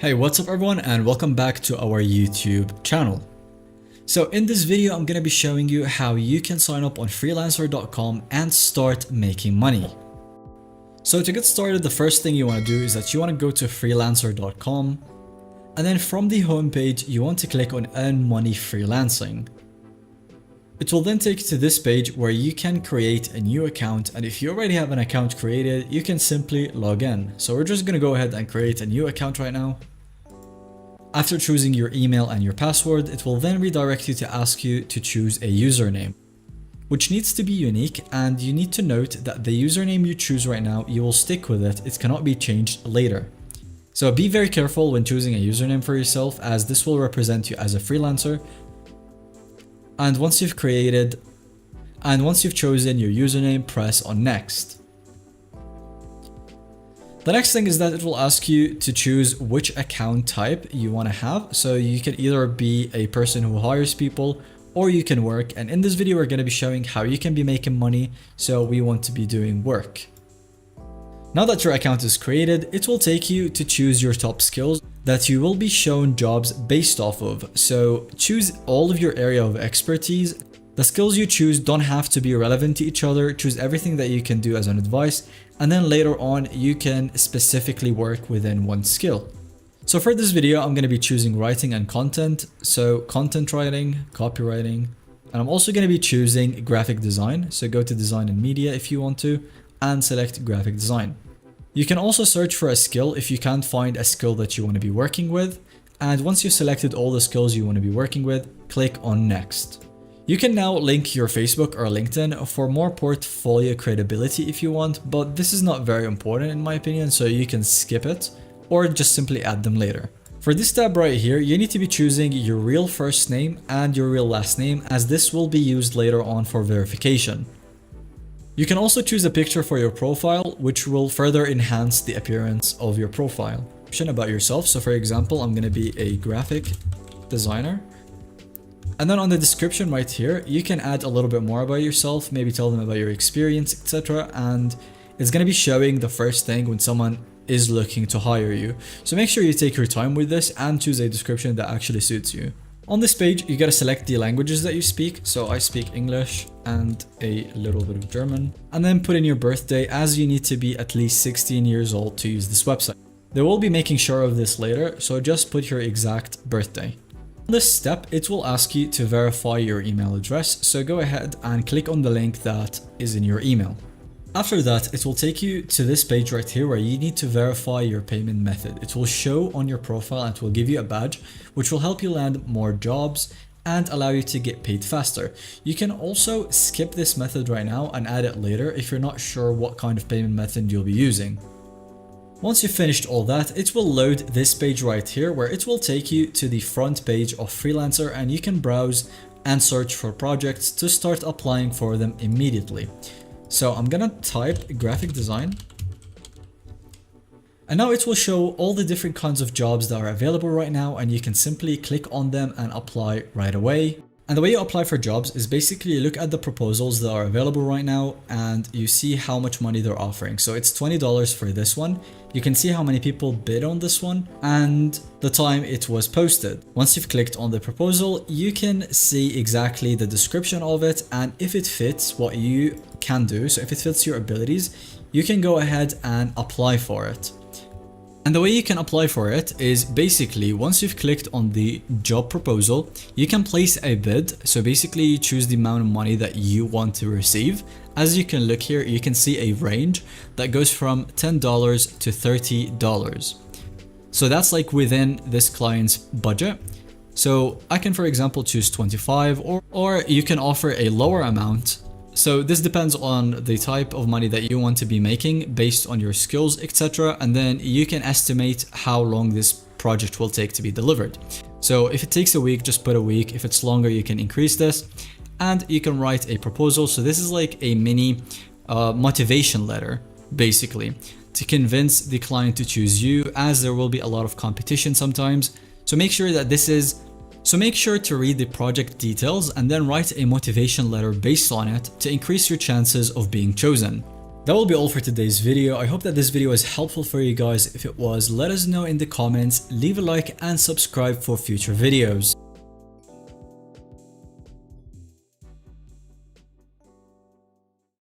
Hey, what's up everyone, and welcome back to our YouTube channel. So in this video, I'm going to be showing you how you can sign up on freelancer.com and start making money. So to get started, the first thing you want to do is that you want to go to freelancer.com, and then from the homepage, you want to click on Earn Money Freelancing. It will then take you to this page where you can create a new account, and if you already have an account created, you can simply log in. So we're just going to go ahead and create a new account right now. After choosing your email and your password, it will then redirect you to ask you to choose a username, which needs to be unique, and you need to note that the username you choose right now, you will stick with it. It cannot be changed later. So be very careful when choosing a username for yourself, as this will represent you as a freelancer. And once you've chosen your username, press on next. The next thing is that it will ask you to choose which account type you want to have. So you can either be a person who hires people, or you can work. And in this video, we're going to be showing how you can be making money. So we want to be doing work. Now that your account is created, it will take you to choose your top skills that you will be shown jobs based off of. So choose all of your area of expertise. The skills you choose don't have to be relevant to each other. Choose everything that you can do as an advice, and then later on you can specifically work within one skill. So for this video, I'm going to be choosing writing and content. So content writing, copywriting, and I'm also going to be choosing graphic design. So go to design and media if you want to, and select graphic design. You can also search for a skill if you can't find a skill that you want to be working with. And once you've selected all the skills you want to be working with, click on next. You can now link your Facebook or LinkedIn for more portfolio credibility if you want, but this is not very important in my opinion, so you can skip it or just simply add them later. For this tab right here, you need to be choosing your real first name and your real last name, as this will be used later on for verification. You can also choose a picture for your profile, which will further enhance the appearance of your profile. About yourself, so for example, I'm going to be a graphic designer. And then on the description right here, you can add a little bit more about yourself, maybe tell them about your experience, etc. And it's going to be showing the first thing when someone is looking to hire you. So make sure you take your time with this and choose a description that actually suits you. On this page, you got to select the languages that you speak. So I speak English and a little bit of German. And then put in your birthday, as you need to be at least 16 years old to use this website. They will be making sure of this later, so just put your exact birthday. On this step, it will ask you to verify your email address, so go ahead and click on the link that is in your email. After that, it will take you to this page right here where you need to verify your payment method. It will show on your profile and it will give you a badge, which will help you land more jobs and allow you to get paid faster. You can also skip this method right now and add it later if you're not sure what kind of payment method you'll be using. Once you've finished all that, it will load this page right here where it will take you to the front page of Freelancer, and you can browse and search for projects to start applying for them immediately. So I'm gonna type graphic design. And now it will show all the different kinds of jobs that are available right now, and you can simply click on them and apply right away. And the way you apply for jobs is basically you look at the proposals that are available right now and you see how much money they're offering. So it's $20 for this one. You can see how many people bid on this one and the time it was posted. Once you've clicked on the proposal, you can see exactly the description of it, and if it fits what you can do, so if it fits your abilities, you can go ahead and apply for it. And the way you can apply for it is basically once you've clicked on the job proposal, you can place a bid. So basically you choose the amount of money that you want to receive. As you can look here, you can see a range that goes from $10 to $30. So that's like within this client's budget. So I can, for example, choose 25, or you can offer a lower amount. So this depends on the type of money that you want to be making based on your skills, etc. And then you can estimate how long this project will take to be delivered. So if it takes a week, just put a week. If it's longer, you can increase this, and you can write a proposal. So this is like a mini motivation letter, basically, to convince the client to choose you, as there will be a lot of competition sometimes. So make sure to read the project details and then write a motivation letter based on it to increase your chances of being chosen. That will be all for today's video. I hope that this video was helpful for you guys. If it was, let us know in the comments, leave a like and subscribe for future videos.